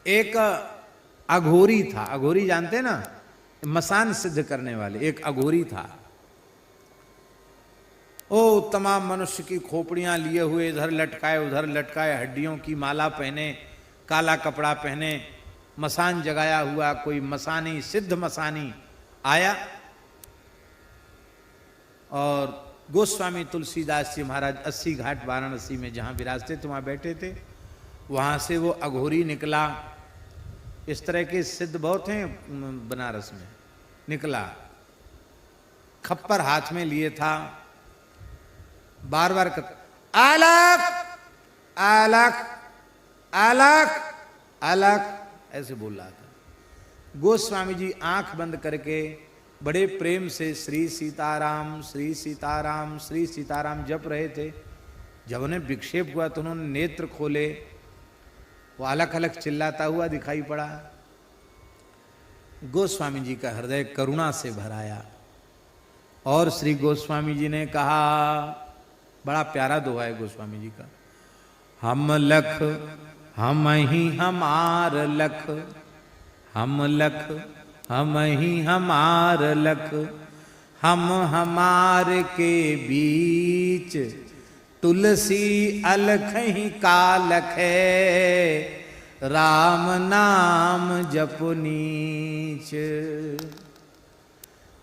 एक अघोरी था, अघोरी जानते ना, मसान सिद्ध करने वाले, एक अघोरी था। ओ तमाम मनुष्य की खोपड़ियां लिए हुए, इधर लटकाए उधर लटकाए, हड्डियों की माला पहने, काला कपड़ा पहने, मसान जगाया हुआ कोई मसानी, सिद्ध मसानी आया। और गोस्वामी तुलसीदास जी महाराज 80 घाट वाराणसी में जहां विराजते थे वहां बैठे थे। वहां से वो अघोरी निकला। इस तरह के सिद्ध बहुत हैं बनारस में। निकला, खप्पर हाथ में लिए था, बार बार आलक आलक आलक आलक ऐसे बोल रहा था। गोस्वामी जी आंख बंद करके बड़े प्रेम से श्री सीताराम श्री सीताराम श्री सीताराम जप रहे थे। जब उन्हें विक्षेप हुआ तो उन्होंने नेत्र खोले, वो अलग अलग चिल्लाता हुआ दिखाई पड़ा। गोस्वामी जी का हृदय करुणा से भराया और श्री गोस्वामी जी ने कहा, बड़ा प्यारा दोहा है गोस्वामी जी का, हम लख हम ही हमार लख, हम लख हम ही हमार लख, हम हमार के बीच तुलसी अलख ही कालख है, राम नाम जप नीच।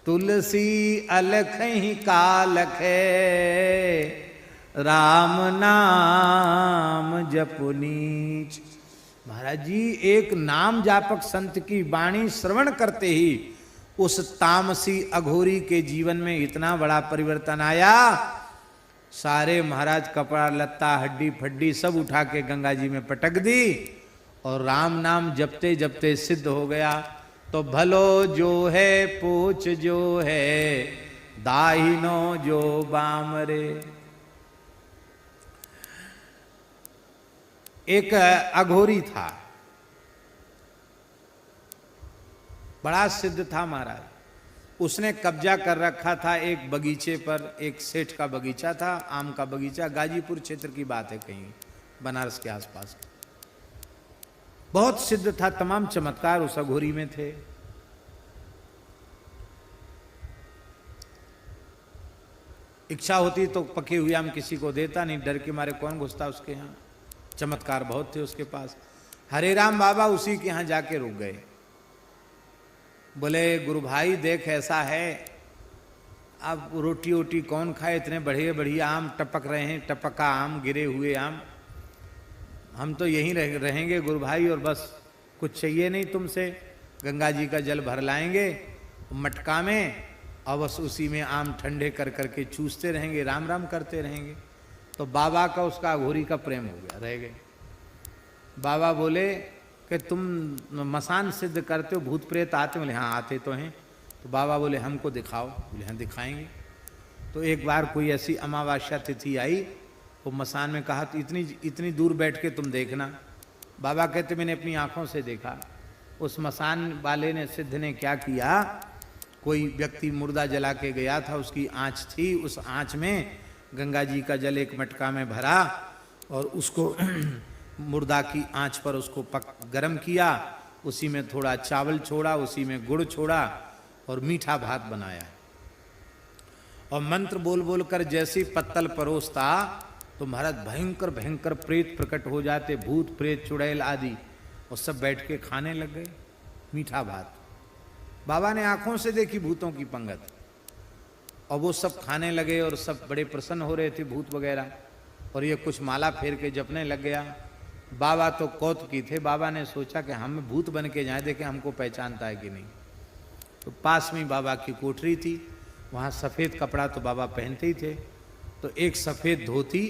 तुलसी अलख ही कालख है, राम नाम जप नीच। महाराज जी, एक नाम जापक संत की वाणी श्रवण करते ही उस तामसी अघोरी के जीवन में इतना बड़ा परिवर्तन आया। सारे महाराज कपड़ा लत्ता हड्डी फड्डी सब उठा के गंगा जी में पटक दी और राम नाम जपते जपते सिद्ध हो गया। तो भलो जो है पूछ जो है, दाहिनो जो बामरे। एक अघोरी था, बड़ा सिद्ध था महाराज। उसने कब्जा कर रखा था एक बगीचे पर। एक सेठ का बगीचा था, आम का बगीचा, गाजीपुर क्षेत्र की बात है, कहीं बनारस के आसपास। बहुत सिद्ध था, तमाम चमत्कार उस अघोरी में थे। इच्छा होती तो पके हुए आम किसी को देता नहीं, डर के मारे कौन घुसता उसके यहाँ। चमत्कार बहुत थे उसके पास। हरे राम बाबा उसी के यहाँ जाके रुक गए। बोले गुरु भाई देख ऐसा है, अब रोटी वोटी कौन खाए, इतने बढ़िया बढ़िया आम टपक रहे हैं, टपका आम, गिरे हुए आम, हम तो यहीं रहेंगे गुरु भाई, और बस कुछ चाहिए नहीं तुमसे। गंगा जी का जल भर लाएंगे मटका में और बस उसी में आम ठंडे कर करके चूसते रहेंगे, राम राम करते रहेंगे। तो बाबा का उसका अघोरी का प्रेम हो गया, रह गए। बाबा बोले कि तुम मसान सिद्ध करते हो, भूत प्रेत आते? बोले हाँ आते तो हैं। तो बाबा बोले हमको दिखाओ। बोले हाँ दिखाएंगे। तो एक बार कोई ऐसी अमावस्या तिथि आई, वो मसान में कहा तो इतनी दूर बैठ के तुम देखना। बाबा कहते मैंने अपनी आंखों से देखा। उस मसान वाले ने, सिद्ध ने क्या किया, कोई व्यक्ति मुर्दा जला के गया था, उसकी आँच थी, उस आँच में गंगा जी का जल एक मटका में भरा और उसको मुर्दा की आंच पर उसको गरम किया, उसी में थोड़ा चावल छोड़ा, उसी में गुड़ छोड़ा और मीठा भात बनाया। और मंत्र बोल बोल कर जैसी पत्तल परोसता तो महाराज भयंकर भयंकर प्रेत प्रकट हो जाते, भूत प्रेत चुड़ैल आदि, और सब बैठ के खाने लग गए मीठा भात। बाबा ने आंखों से देखी भूतों की पंगत, और वो सब खाने लगे और सब बड़े प्रसन्न हो रहे थे भूत वगैरह। और ये कुछ माला फेर के जपने लग गया। बाबा तो कौतुकी थे। बाबा ने सोचा कि हम भूत बन के जाएं, देखें हमको पहचानता है कि नहीं। तो पास में बाबा की कोठरी थी, वहाँ सफ़ेद कपड़ा तो बाबा पहनते ही थे। तो एक सफ़ेद धोती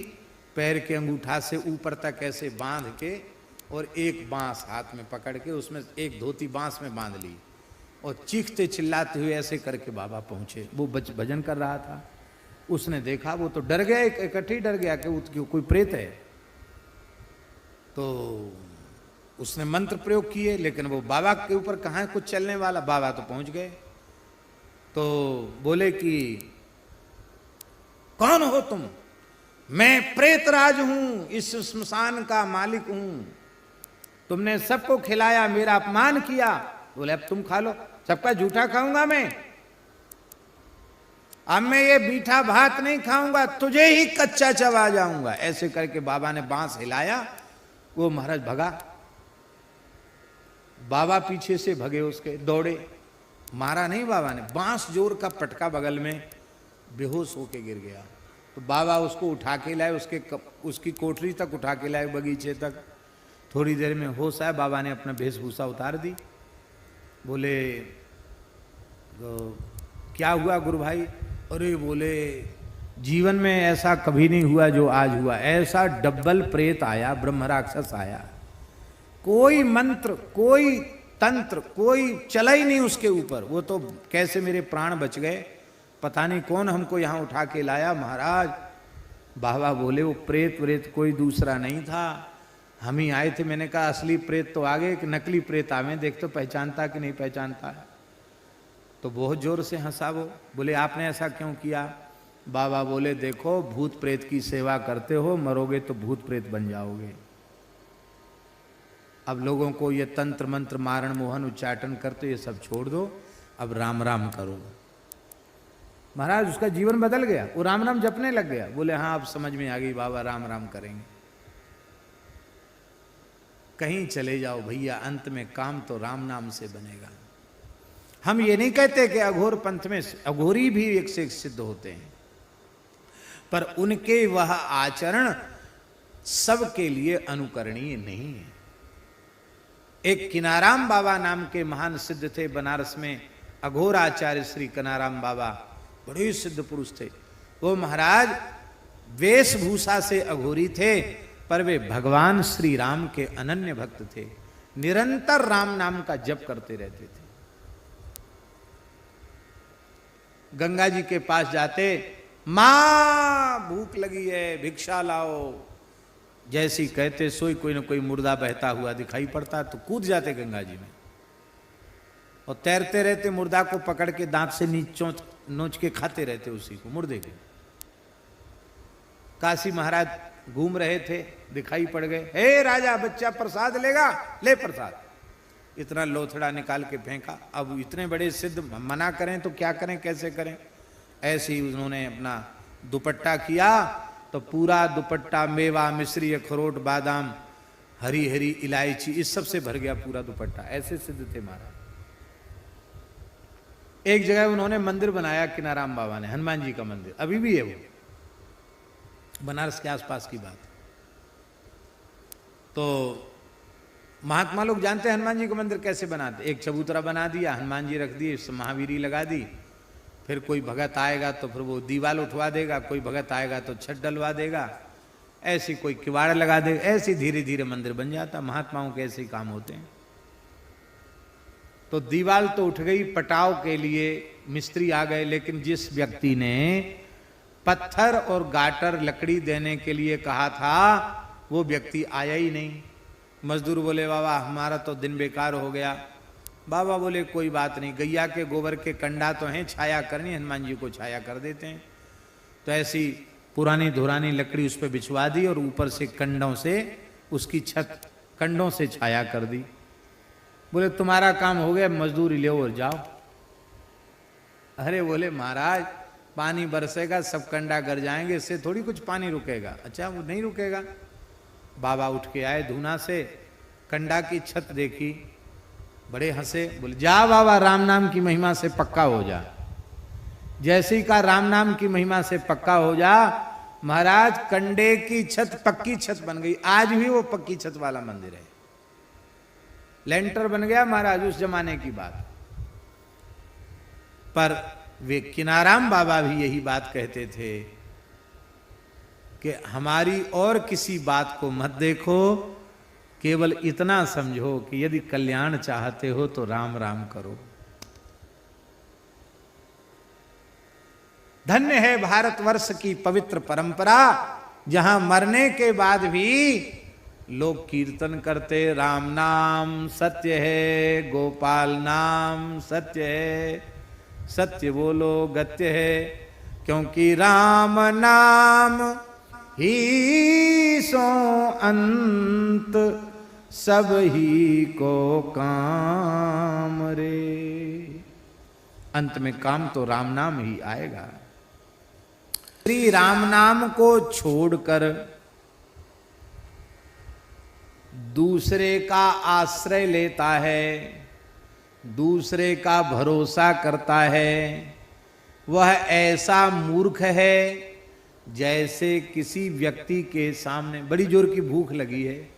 पैर के अंगूठा से ऊपर तक ऐसे बांध के और एक बांस हाथ में पकड़ के उसमें एक धोती बांस में बांध ली और चीखते चिल्लाते हुए ऐसे करके बाबा पहुँचे। वो भजन कर रहा था। उसने देखा, वो तो डर गया, इकट्ठे ही डर गया कि कोई प्रेत है। तो उसने मंत्र प्रयोग किए, लेकिन वो बाबा के ऊपर कहाँ कुछ चलने वाला। बाबा तो पहुंच गए। तो बोले कि कौन हो तुम? मैं प्रेतराज हूं, इस श्मशान का मालिक हूं। तुमने सबको खिलाया, मेरा अपमान किया। बोले अब तुम खा लो, सबका जूठा खाऊंगा मैं, अब मैं ये मीठा भात नहीं खाऊंगा, तुझे ही कच्चा चबा जाऊंगा। ऐसे करके बाबा ने बांस हिलाया, वो महाराज भगा, बाबा पीछे से भगे उसके, दौड़े, मारा नहीं बाबा ने, बांस जोर का पटका बगल में, बेहोश होके गिर गया। तो बाबा उसको उठा के लाए, उसकी कोठरी तक उठा के लाए, बगीचे तक। थोड़ी देर में होश आया, बाबा ने अपना वेशभूषा उतार दी। बोले क्या हुआ गुरु भाई? अरे बोले जीवन में ऐसा कभी नहीं हुआ जो आज हुआ, ऐसा डब्बल प्रेत आया, ब्रह्म राक्षस आया, कोई मंत्र कोई तंत्र कोई चला ही नहीं उसके ऊपर। वो तो कैसे मेरे प्राण बच गए, पता नहीं कौन हमको यहाँ उठा के लाया महाराज। बाबा बोले वो प्रेत कोई दूसरा नहीं था, हम ही आए थे। मैंने कहा असली प्रेत तो आगे, कि नकली प्रेत आवे, देख तो पहचानता कि नहीं पहचानता है। तो बहुत जोर से हंसा वो। बोले आपने ऐसा क्यों किया? बाबा बोले देखो भूत प्रेत की सेवा करते हो, मरोगे तो भूत प्रेत बन जाओगे। अब लोगों को ये तंत्र मंत्र मारण मोहन उच्चाटन करते, ये सब छोड़ दो, अब राम राम करो। महाराज उसका जीवन बदल गया, वो राम राम जपने लग गया। बोले हाँ अब समझ में आ गई बाबा, राम राम करेंगे। कहीं चले जाओ भैया, अंत में काम तो राम नाम से बनेगा। हम ये नहीं कहते कि अघोर पंथ में अघोरी भी एक से एक सिद्ध होते हैं, पर उनके वह आचरण सबके लिए अनुकरणीय नहीं है। एक किनाराम बाबा नाम के महान सिद्ध थे बनारस में, अघोर आचार्य श्री कनाराम बाबा, बड़े सिद्ध पुरुष थे। वो महाराज वेशभूषा से अघोरी थे, पर वे भगवान श्री राम के अनन्य भक्त थे, निरंतर राम नाम का जप करते रहते थे। गंगा जी के पास जाते, मां भूख लगी है भिक्षा लाओ, जैसी कहते सोई कोई ना कोई मुर्दा बहता हुआ दिखाई पड़ता, तो कूद जाते गंगा जी में और तैरते रहते, मुर्दा को पकड़ के दांत से नोच के खाते रहते उसी को, मुर्दे के। काशी महाराज घूम रहे थे, दिखाई पड़ गए, हे राजा बच्चा प्रसाद लेगा, ले प्रसाद। इतना लोथड़ा निकाल के फेंका। अब इतने बड़े सिद्ध मना करें तो क्या करें, कैसे करें? ऐसे ही उन्होंने अपना दुपट्टा किया, तो पूरा दुपट्टा मेवा मिश्री अखरोट बादाम हरी हरी इलायची इस सब से भर गया पूरा दुपट्टा। ऐसे सिद्ध थे महाराज। एक जगह उन्होंने मंदिर बनाया किनाराम बाबा ने, हनुमान जी का मंदिर, अभी भी है वो, बनारस के आसपास की बात। तो महात्मा लोग जानते हैं हनुमान जी का मंदिर कैसे बनाते। एक चबूतरा बना दिया, हनुमान जी रख दिए, महावीरी लगा दी, फिर कोई भगत आएगा तो फिर वो दीवाल उठवा देगा, कोई भगत आएगा तो छत डलवा देगा, ऐसी कोई किवाड़ लगा देगा, ऐसी धीरे धीरे मंदिर बन जाता। महात्माओं के ऐसे काम होते हैं। तो दीवाल तो उठ गई, पटाव के लिए मिस्त्री आ गए, लेकिन जिस व्यक्ति ने पत्थर और गाटर लकड़ी देने के लिए कहा था वो व्यक्ति आया ही नहीं। मजदूर बोले बाबा हमारा तो दिन बेकार हो गया। बाबा बोले कोई बात नहीं, गैया के गोबर के कंडा तो हैं, छाया करनी, हनुमान जी को छाया कर देते हैं। तो ऐसी पुरानी धुरानी लकड़ी उस पर बिछवा दी और ऊपर से कंडों से उसकी छत कंडों से छाया कर दी। बोले तुम्हारा काम हो गया, मजदूरी ले और जाओ। अरे बोले महाराज पानी बरसेगा, सब कंडा गर जाएंगे, इससे थोड़ी कुछ पानी रुकेगा। अच्छा वो नहीं रुकेगा। बाबा उठ के आए धूना से, कंडा की छत देखी, बड़े हंसे, बोले जा बाबा राम नाम की महिमा से पक्का हो जा। जैसे ही का राम नाम की महिमा से पक्का हो जा, महाराज कंडे की छत पक्की छत बन गई। आज भी वो पक्की छत वाला मंदिर है, लेंटर बन गया महाराज, उस जमाने की बात। पर वे किनाराम बाबा भी यही बात कहते थे कि हमारी और किसी बात को मत देखो, केवल इतना समझो कि यदि कल्याण चाहते हो तो राम राम करो। धन्य है भारतवर्ष की पवित्र परंपरा, जहां मरने के बाद भी लोग कीर्तन करते, राम नाम सत्य है, गोपाल नाम सत्य है, सत्य बोलो गत्य है, क्योंकि राम नाम ही सो अंत, सब ही को काम रे। अंत में काम तो राम नाम ही आएगा। श्री राम नाम को छोड़कर दूसरे का आश्रय लेता है, दूसरे का भरोसा करता है, वह ऐसा मूर्ख है जैसे किसी व्यक्ति के सामने बड़ी जोर की भूख लगी है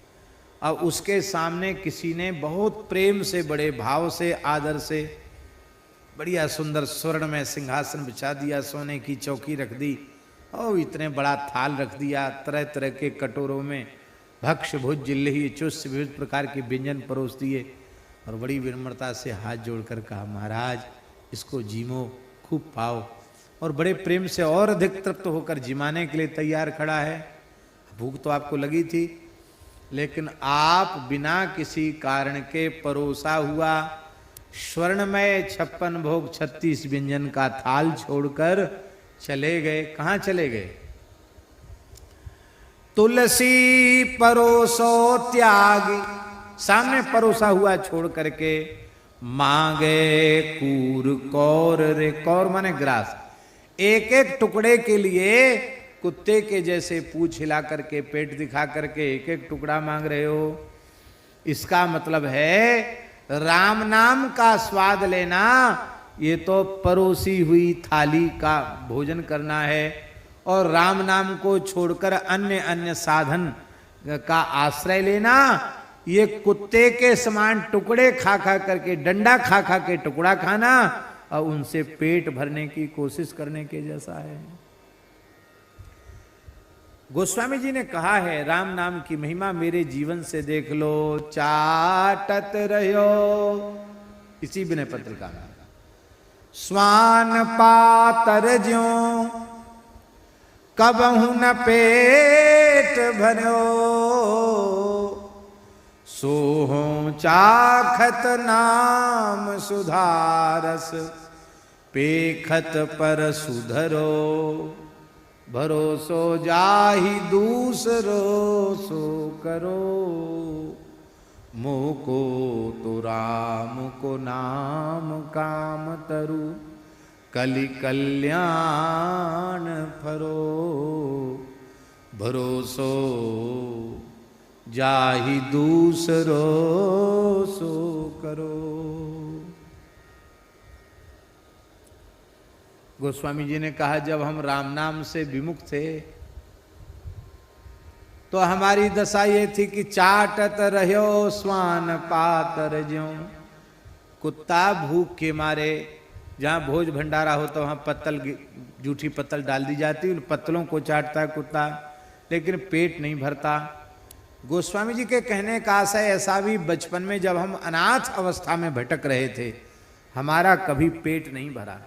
और उसके सामने किसी ने बहुत प्रेम से, बड़े भाव से, आदर से बढ़िया सुंदर स्वर्ण में सिंहासन बिछा दिया, सोने की चौकी रख दी और इतने बड़ा थाल रख दिया, तरह तरह के कटोरों में भक्ष भुज जिल्लही चुस्त विविध प्रकार के व्यंजन परोस दिए और बड़ी विनम्रता से हाथ जोड़कर कहा, महाराज इसको जीमो, खूब पाओ। और बड़े प्रेम से और अधिक तृप्त होकर जिमाने के लिए तैयार खड़ा है। भूख तो आपको लगी थी, लेकिन आप बिना किसी कारण के परोसा हुआ स्वर्णमय 56 भोग 36 व्यंजन का थाल छोड़कर चले गए। कहाँ चले गए? तुलसी परोसो त्यागी, सामने परोसा हुआ छोड़ करके मांगे कूर कौर रे। कौर माने ग्रास। एक एक टुकड़े के लिए कुत्ते के जैसे पूंछ हिला करके, पेट दिखा करके एक एक टुकड़ा मांग रहे हो। इसका मतलब है राम नाम का स्वाद लेना, ये तो परोसी हुई थाली का भोजन करना है। और राम नाम को छोड़कर अन्य अन्य साधन का आश्रय लेना, ये कुत्ते के समान टुकड़े खा खा करके, डंडा खा खा के टुकड़ा खाना और उनसे पेट भरने की कोशिश करने के जैसा है। गोस्वामी जी ने कहा है, राम नाम की महिमा मेरे जीवन से देख लो। चाटत रहो, इसी विनय पत्रिका में, स्वान पातर ज्यों कबहु न पेट भरो, सोहों चाखत नाम सुधारस, पेखत पर सुधरो, भरोसो जाहि दूसरो सो करो, मोह को तो राम को नाम काम तरु, कलि कल्याण फरो, भरोसो जाहि दूसरो सो करो। गोस्वामी जी ने कहा, जब हम राम नाम से विमुख थे तो हमारी दशा ये थी कि चाटत रहो स्वान पातर ज्यों। कुत्ता भूख के मारे, जहाँ भोज भंडारा होता वहाँ पत्तल, जूठी पत्तल डाल दी जाती, उन पत्तलों को चाटता है कुत्ता, लेकिन पेट नहीं भरता। गोस्वामी जी के कहने का आशय ऐसा भी, बचपन में जब हम अनाथ अवस्था में भटक रहे थे, हमारा कभी पेट नहीं भरा।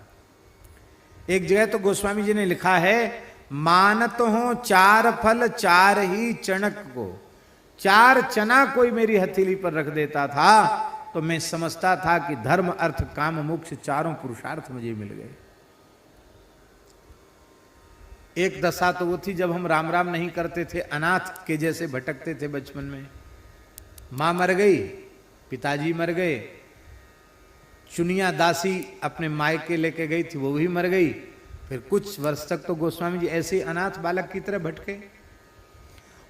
एक जगह तो गोस्वामी जी ने लिखा है, मानत हो 4 फल 4 ही चणक को। 4 चना कोई मेरी हथेली पर रख देता था तो मैं समझता था कि धर्म अर्थ काम मोक्ष 4 पुरुषार्थ मुझे मिल गए। एक दशा तो वो थी जब हम राम राम नहीं करते थे, अनाथ के जैसे भटकते थे बचपन में। माँ मर गई, पिताजी मर गए, चुनिया दासी अपने मायके लेके गई थी, वो भी मर गई। फिर कुछ वर्ष तक तो गोस्वामी जी ऐसे अनाथ बालक की तरह भटके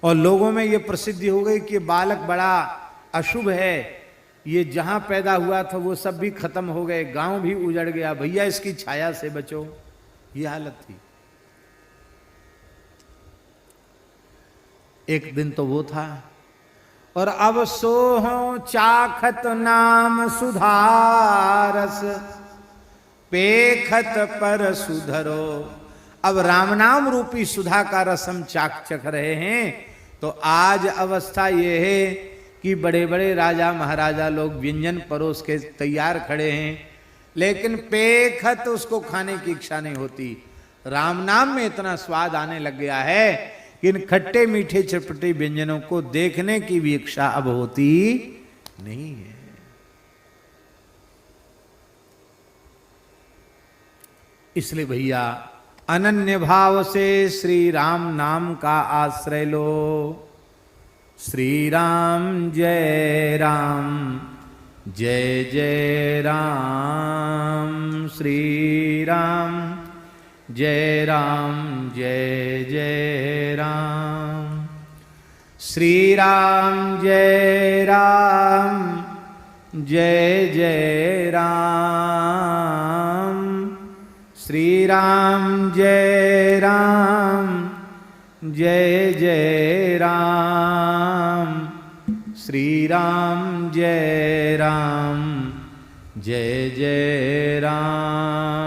और लोगों में ये प्रसिद्धि हो गई कि बालक बड़ा अशुभ है, ये जहां पैदा हुआ था वो सब भी खत्म हो गए, गांव भी उजड़ गया, भैया इसकी छाया से बचो, ये हालत थी। एक दिन तो वो था। और अब सोहो चाखत नाम सुधारस, पेखत पर सुधरो। अब राम नाम रूपी सुधा का रसम चख रहे हैं। तो आज अवस्था ये है कि बड़े बड़े राजा महाराजा लोग व्यंजन परोस के तैयार खड़े हैं, लेकिन पेखत उसको खाने की इच्छा नहीं होती। राम नाम में इतना स्वाद आने लग गया है कि इन खट्टे मीठे चटपटे व्यंजनों को देखने की भी इच्छा अब होती नहीं है। इसलिए भैया अनन्य भाव से श्री राम नाम का आश्रय लो। श्री राम जय राम जय जय राम, श्री राम जय राम जय जय राम, श्री राम जय राम जय जय राम, श्री राम जय राम जय जय राम, श्री राम जय राम जय जय राम।